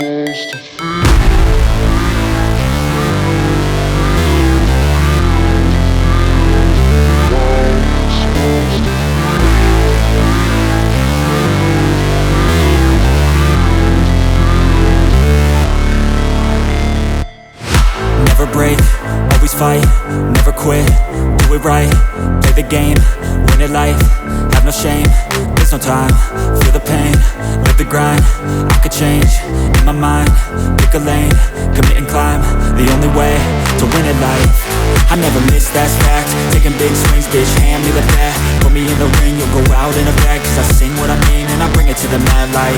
Never break, always fight, never quit, do it right, play the game, win it life, have no shame, there's no time, feel the pain, live the grind, I could change, in my mind, pick a lane, commit and climb, the only way to win at life. I never miss, that's fact, taking big swings, bitch, hand me the bat, put me in the ring, you'll go out in a bag, cause I sing what I mean and I bring it to the mad light.